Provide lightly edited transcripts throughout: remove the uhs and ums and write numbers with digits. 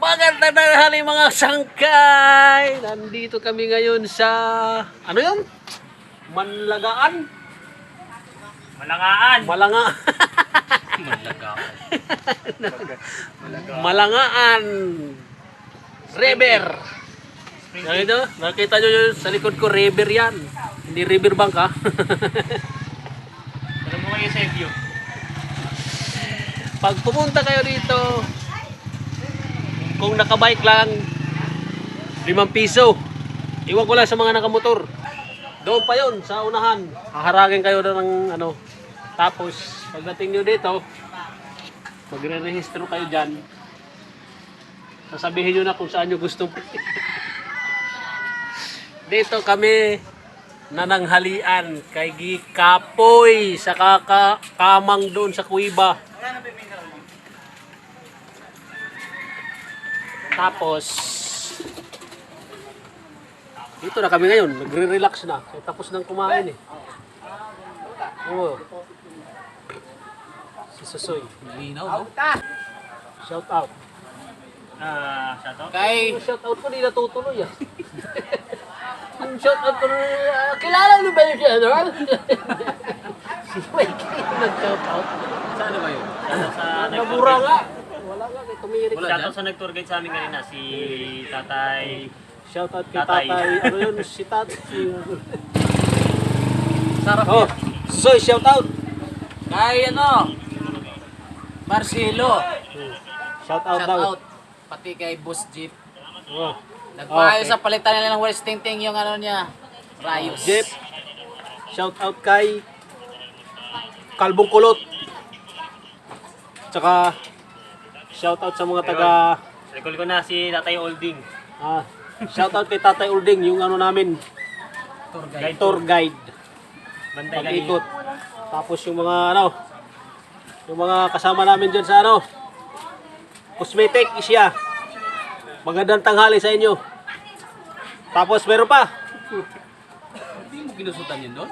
Magandang tanghali mga sangkay! Nandito kami ngayon sa... Ano yun? Manlagaan? Malangaan. Malanga... Malangaan. Malangaan! River! Nakita nyo yun sa likod ko, river yan. Hindi river bank ha. Alam mo kayo sa view. Pag pumunta kayo dito, kung nakabike lang, 5 piso. Iwan ko lang sa mga nakamotor. Doon pa yon sa unahan. Haharagin kayo na ng ano. Tapos, pagdating nyo dito, magre-rehistro kayo dyan. Sasabihin nyo na kung saan nyo gusto. Dito kami nananghalian kay Gikapoy sa kamang doon sa Kuiba. Tapos dito na kami ngayon, nagre-relax na. Tapos nang kumain eh. Oo. Si Susoy, linaw no? Shout out. Shout out. Yung shout out ko di natutuloy ah. Yung shout out ko kilala niyo ba yung shout out? Si Mike nag-shout out. Saan ba yun? Sa Nabura nga. Wala nga, kay tumirik. Shout out sa nag-tour guide sa amin kanina, si Tatay. Shout out kay Tatay. Tatay. Ano yun? Si Tatay. Sarap. Oh, Soy, shout out. Kay Marcelo. Shout out Shout daw. out. Pati kay Boss Jeep. Oh. Nagpaayos Okay. sa palitan nila ng West Ting yung ano niya. Rayos. Jeep. Shout out kay Kalbong Kulot. Tsaka shout out sa mga taga Recall ko na si Tatay Olding. shout out kay Tatay Ulding, yung ano namin, Tour guide. tour guide. Bantay kanina. Pag-ikot. Tapos yung mga ano, yung mga kasama namin dyan sa ano, cosmetic isya. Magandang tanghali sa inyo. Tapos meron pa. Hindi mo ginusutan yun doon?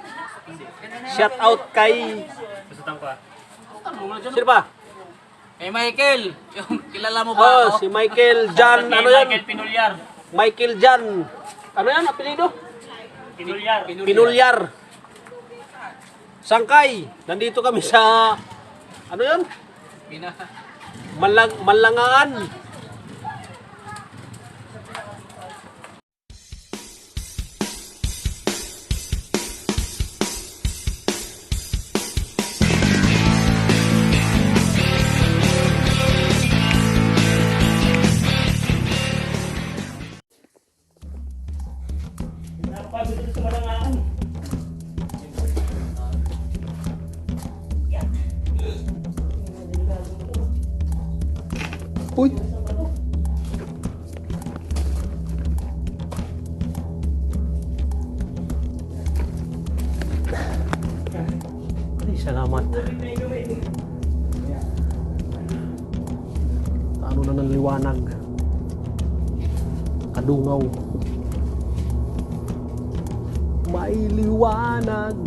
Shout out kay Gustutan ko ah. sino pa? Kay Michael. Yung kilala mo Oh, ba? si Michael Jan, Kay ano yan? Michael Pinulyar. Michael Jan. Ano yan, apelido? Pinulyar. Pinulyar. Sangkay. Nandito kami sa ano yan? Malangaan. Uy. Ay, salamat. Ano na ng liwanag. Kadungaw. May liwanag.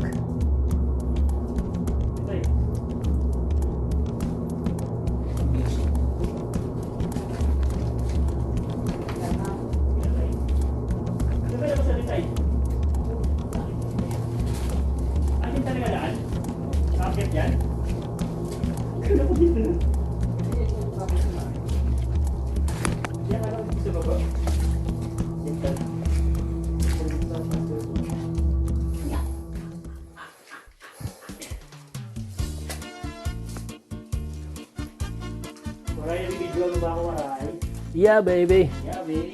Yeah, baby.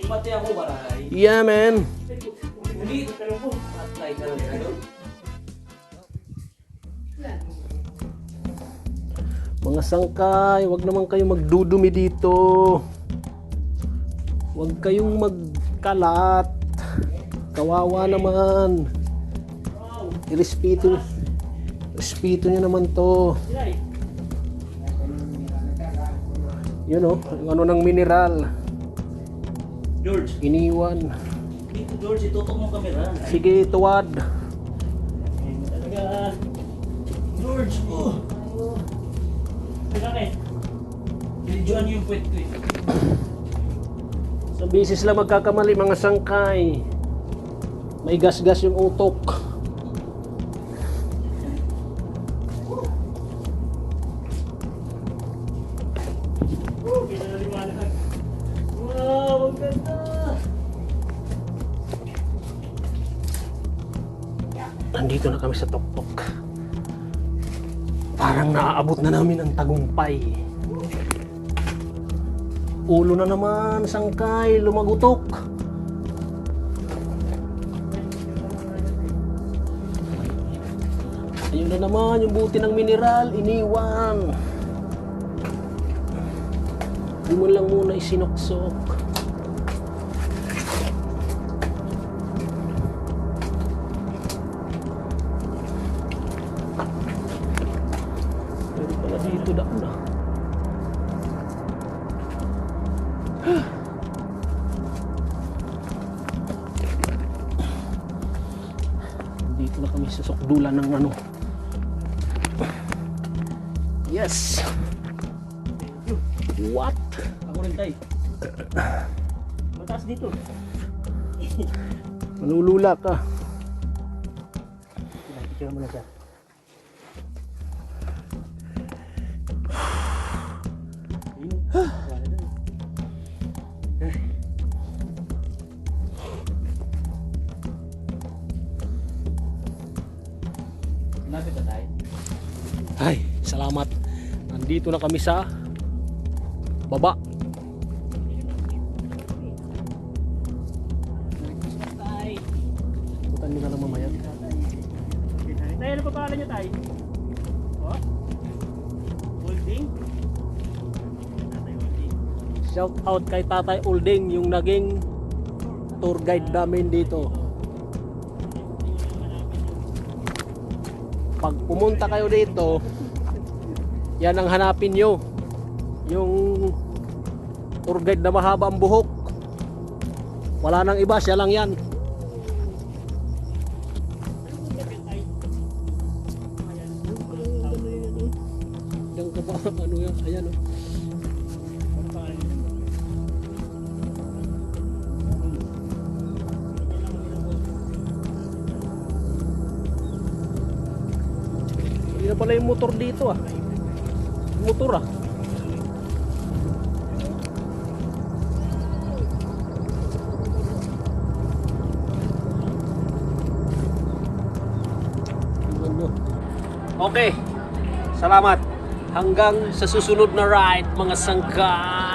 Pati ako baray. Yeah, man. Atay ka rin. Mga sangkay, wag naman kayo magdudumi dito. Wag kayong magkalat. Kawawa naman. Irespeto nyo naman to. Yun o, yung ano ng mineral. George. Iniwan. Dito George, itutok mo kamera. Sige, tuwad. Talaga. George, oh. Bakit? Binidyoan niyo yung puwet ko eh. Ilang bisis lang magkakamali mga sangkay. May gas-gas yung utok. Wow, ang ganda! Nandito na kami sa tuktok. Parang naaabot na namin ang tagumpay. Ulo na naman, sangkay, lumagutok. Ayun na naman, yung buti ng mineral, iniwan. Di mo lang muna isinuksok. Pero pala dito daan na. Dito na kami sa sukdulan ng ano. Yes. What? Ako rin tayo. Mataas dito. Manulula ka. Picture mo na siya. Lapit na tayo. Ay, salamat. Nandito na kami sa baba. Butan nyo na lang mamaya. Tayo, ano pa pangalan niyo tayo? Oh? Holding? Tatay Holding. Shout out kay Tatay Ulding, yung naging tour guide namin dito. Pag pumunta kayo dito, yan ang hanapin nyo. Yung tour guide na mahaba ang buhok. Wala nang iba, siya lang yan. Diyan ka ba? Ano yan? Ayan o. Hindi na pala yung motor dito ah. Motor ah. Okay. Salamat. Hanggang sa susunod na ride mga sangkay.